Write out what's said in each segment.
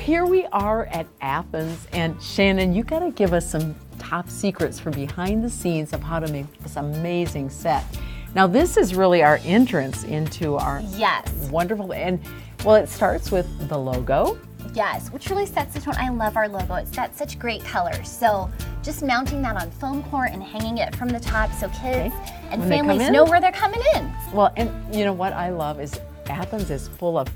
here we are at Athens, and Shannon, you got to give us some top secrets for behind the scenes of how to make this amazing set. Now, this is really our entrance into our wonderful, and well, it starts with the logo. Yes, which really sets the tone. I love our logo. It's got such great colors. So just mounting that on foam core and hanging it from the top so kids and families know where they're coming in. Well, and you know what I love is Athens is full of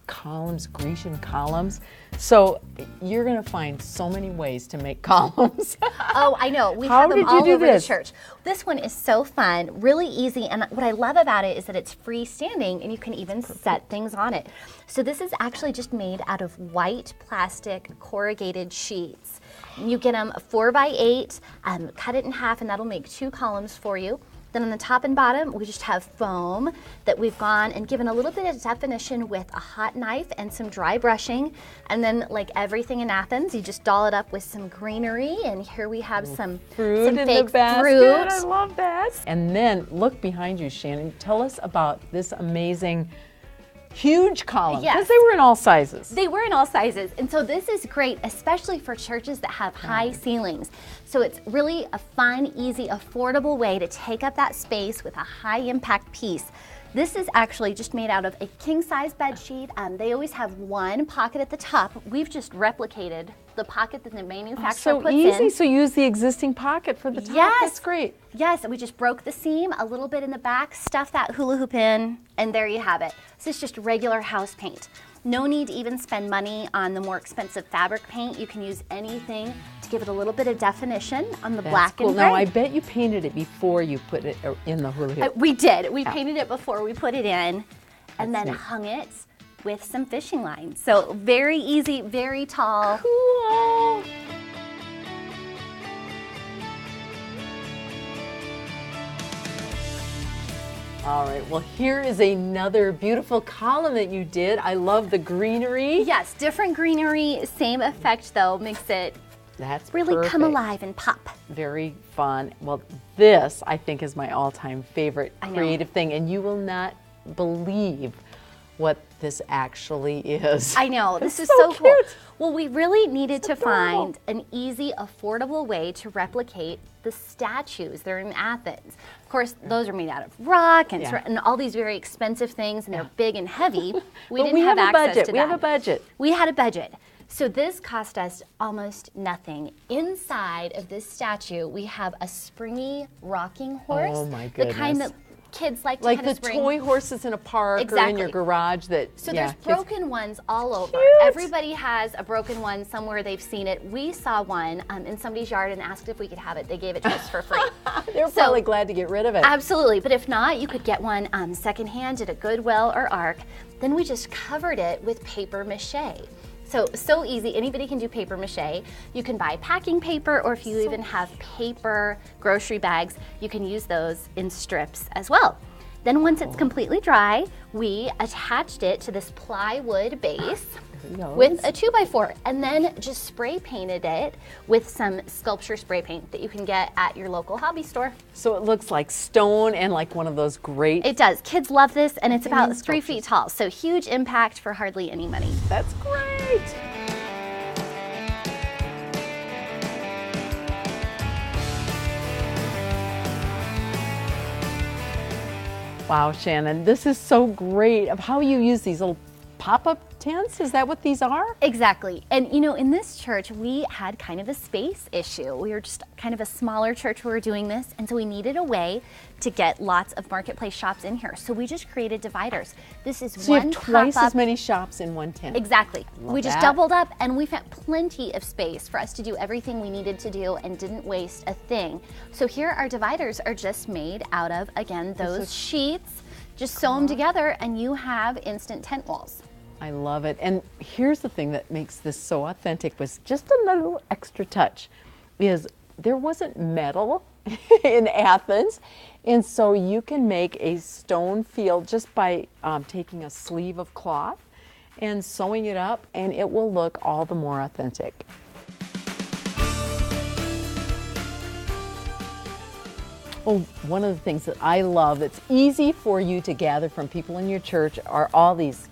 columns, Grecian columns. So you're going to find so many ways to make columns. Oh, I know. We have them all over the church. This one is so fun, really easy, and what I love about it is that it's freestanding and you can even set things on it. So this is actually just made out of white plastic corrugated sheets. You get them 4x8, cut it in half, and that'll make 2 columns for you. Then on the top and bottom, we just have foam that we've gone and given a little bit of definition with a hot knife and some dry brushing. And then, like everything in Athens, you just doll it up with some greenery. And here we have some fruit in fake the basket. fruit. I love that. And then look behind you, Shannon. Tell us about this amazing huge column, because they were in all sizes. They were in all sizes, and so this is great, especially for churches that have high ceilings. So it's really a fun, easy, affordable way to take up that space with a high impact piece. This is actually just made out of a king-size bed sheet. They always have one pocket at the top. We've just replicated the pocket that the manufacturer puts in. So easy, so use the existing pocket for the top. Yes. That's great. Yes, and we just broke the seam a little bit in the back, stuff that hula hoop in, and there you have it. This is just regular house paint. No need to even spend money on the more expensive fabric paint. You can use anything to give it a little bit of definition on the black and gray. Now, I bet you painted it before you put it in the hula hoop. We did. We painted it before we put it in, and then hung it with some fishing lines. So very easy, very tall. Cool. All right, well, here is another beautiful column that you did. I love the greenery. Yes, different greenery, same effect though, makes it really come alive and pop. Very fun. Well, this I think is my all-time favorite creative thing, and you will not believe what this actually is. I know, this is so cool. Well, we really needed to find an easy, affordable way to replicate the statues that are in Athens. Of course, those are made out of rock and all these very expensive things, and they're big and heavy. We didn't have access to that. We have a budget. We had a budget. So this cost us almost nothing. Inside of this statue, we have a springy rocking horse. Oh my goodness. The kind that kids like to like kind of the toy horses in a park or in your garage. So there's broken ones all over. Everybody has a broken one somewhere. They've seen it. We saw one in somebody's yard and asked if we could have it. They gave it to us for free. They're probably glad to get rid of it. Absolutely, but if not, you could get one secondhand at a Goodwill or ARC. Then we just covered it with paper mache. So easy, anybody can do paper mache. You can buy packing paper, or if you even have paper grocery bags, you can use those in strips as well. Then once it's completely dry, we attached it to this plywood base with a 2x4, and then just spray painted it with some sculpture spray paint that you can get at your local hobby store. So it looks like stone and like one of those great... It does. Kids love this, and it's about 3 feet tall, so huge impact for hardly any money. That's great. Wow, Shannon, this is so great of how you use these little pop-up tents. Is that what these are? Exactly. And you know, in this church, we had kind of a space issue. We were just kind of a smaller church who were doing this, and so we needed a way to get lots of marketplace shops in here. So we just created dividers. This is so one you have twice as many shops in one tent. Exactly. We just doubled up, and we found plenty of space for us to do everything we needed to do and didn't waste a thing. So here our dividers are just made out of, again, those sheets. Just sew them together and you have instant tent walls. I love it. And here's the thing that makes this so authentic, was just a little extra touch, is there wasn't metal in Athens, and so you can make a stone field just by taking a sleeve of cloth and sewing it up, and it will look all the more authentic. Oh, one of the things that I love that's easy for you to gather from people in your church are all these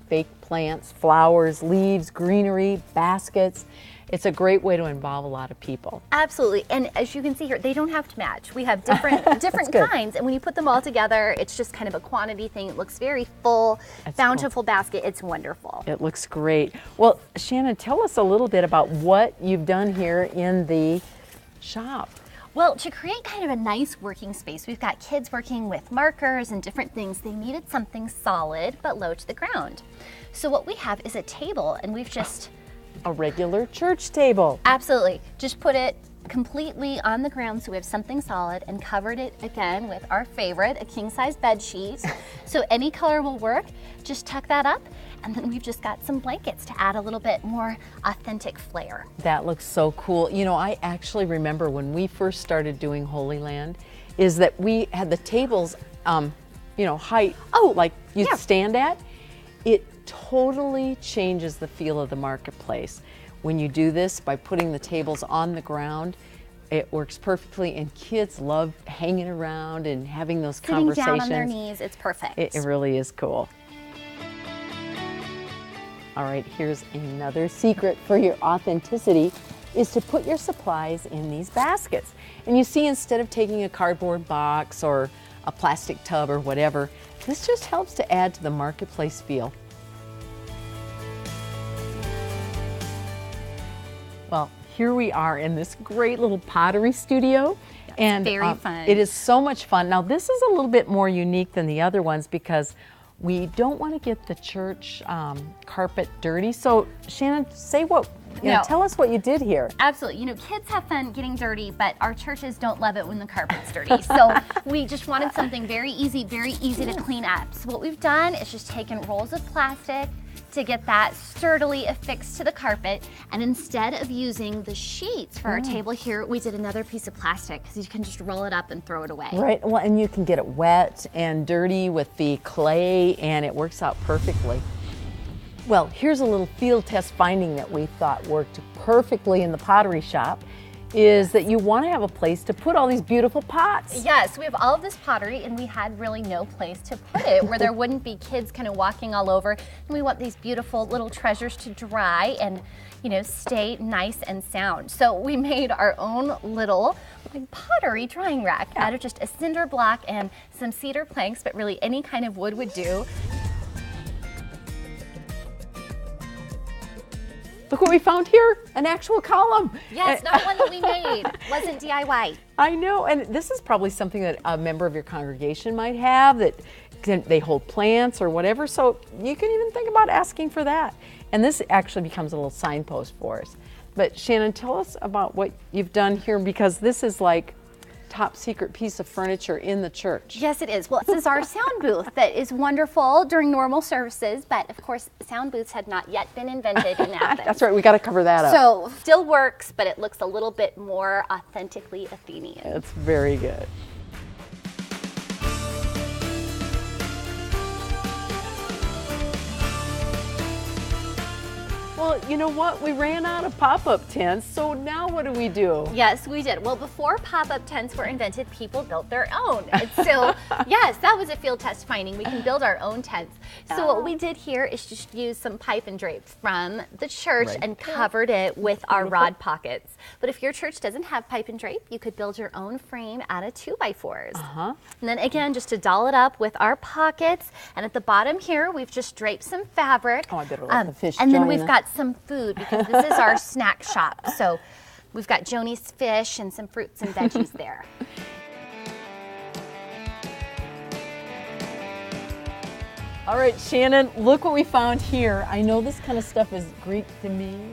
fake plants, flowers, leaves, greenery, baskets. It's a great way to involve a lot of people. Absolutely, and as you can see here, they don't have to match. We have different kinds, and when you put them all together, it's just kind of a quantity thing. It looks very full, bountiful basket. It's wonderful. It looks great. Well, Shannon, tell us a little bit about what you've done here in the shop. Well, to create kind of a nice working space, we've got kids working with markers and different things. They needed something solid but low to the ground. So what we have is a table, and we've just... A regular church table. Absolutely. Just put it completely on the ground so we have something solid, and covered it again with our favorite, a king-size bed sheet. So any color will work. Just tuck that up, and then we've just got some blankets to add a little bit more authentic flair. That looks so cool. You know, I actually remember when we first started doing Holy Land, is that we had the tables, you know, height, like you stand at. It totally changes the feel of the marketplace. When you do this by putting the tables on the ground, it works perfectly, and kids love hanging around and having those conversations. Sitting down on their knees, it's perfect. It really is cool. All right, here's another secret for your authenticity, is to put your supplies in these baskets. And you see, instead of taking a cardboard box or a plastic tub or whatever, this just helps to add to the marketplace feel. Well, here we are in this great little pottery studio. And very fun. It is so much fun. Now, this is a little bit more unique than the other ones because we don't want to get the church carpet dirty. So, Shannon, say what, tell us what you did here. Absolutely. You know, kids have fun getting dirty, but our churches don't love it when the carpet's dirty. So we just wanted something very easy to clean up. So what we've done is just taken rolls of plastic to get that sturdily affixed to the carpet, and instead of using the sheets for our table here, we did another piece of plastic, because you can just roll it up and throw it away. Right, well, and you can get it wet and dirty with the clay, and it works out perfectly. Well, here's a little field test finding that we thought worked perfectly in the pottery shop, is that you want to have a place to put all these beautiful pots. Yes, we have all of this pottery, and we had really no place to put it where there wouldn't be kids kind of walking all over. And we want these beautiful little treasures to dry and, you know, stay nice and sound. So we made our own little pottery drying rack out of just a cinder block and some cedar planks, but really any kind of wood would do. Look what we found here, an actual column. Yes, not one that we made. Wasn't DIY. I know, and this is probably something that a member of your congregation might have, that they hold plants or whatever, so you can even think about asking for that. And this actually becomes a little signpost for us. But Shannon, tell us about what you've done here, because this is like top secret piece of furniture in the church. Yes, it is. Well, this is our sound booth that is wonderful during normal services, but of course, sound booths had not yet been invented in Athens. That's right, we got to cover that up. So, still works, but it looks a little bit more authentically Athenian. It's very good. Well, you know what? We ran out of pop-up tents, so now what do we do? Yes, we did. Well, before pop-up tents were invented, people built their own. And so, yes, that was a field test finding. We can build our own tents. So what we did here is just use some pipe and drape from the church and covered it with our rod pockets. But if your church doesn't have pipe and drape, you could build your own frame out of 2x4s. And then again, just to doll it up with our pockets. And at the bottom here, we've just draped some fabric. Oh, I better let the fish and then join we've us. got some food, because this is our snack shop. So we've got Joni's fish and some fruits and veggies there. All right, Shannon, look what we found here. I know this kind of stuff is Greek to me.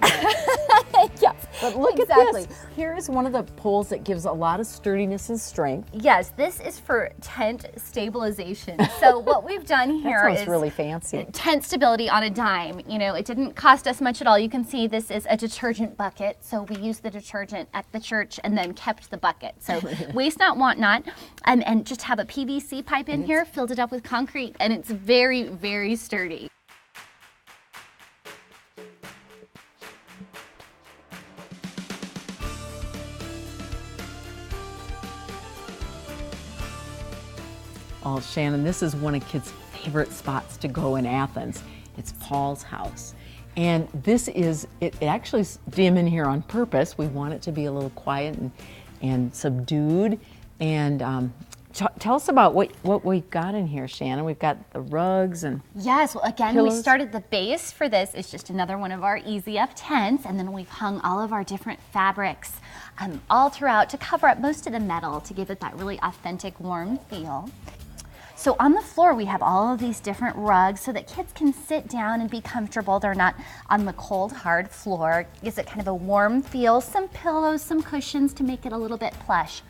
Yes, but look at this. Here's one of the poles that gives a lot of sturdiness and strength. Yes, this is for tent stabilization. So what we've done here is really fancy. Tent stability on a dime. You know, it didn't cost us much at all. You can see this is a detergent bucket. So we used the detergent at the church and then kept the bucket. So waste not, want not. And just have a PVC pipe in here, filled it up with concrete, and it's very, very sturdy. Oh, Shannon, this is one of kids' favorite spots to go in Athens. It's Paul's house. And this is, it actually is dim in here on purpose. We want it to be a little quiet and subdued. And tell us about what we've got in here, Shannon. We've got the rugs and yes, well, again, pillows. We started the base for this. It's just another one of our easy up tents, and then we've hung all of our different fabrics all throughout to cover up most of the metal to give it that really authentic, warm feel. So on the floor, we have all of these different rugs so that kids can sit down and be comfortable. They're not on the cold, hard floor. Gives it kind of a warm feel, some pillows, some cushions to make it a little bit plush.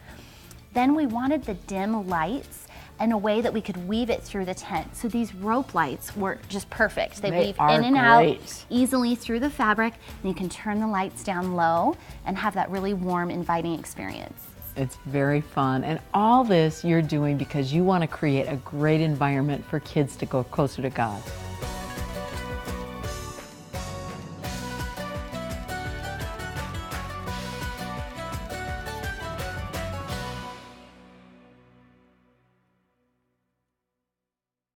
Then we wanted the dim lights in a way that we could weave it through the tent. So these rope lights were just perfect. They weave in and out easily through the fabric, and you can turn the lights down low and have that really warm, inviting experience. It's very fun. And all this you're doing because you want to create a great environment for kids to go closer to God.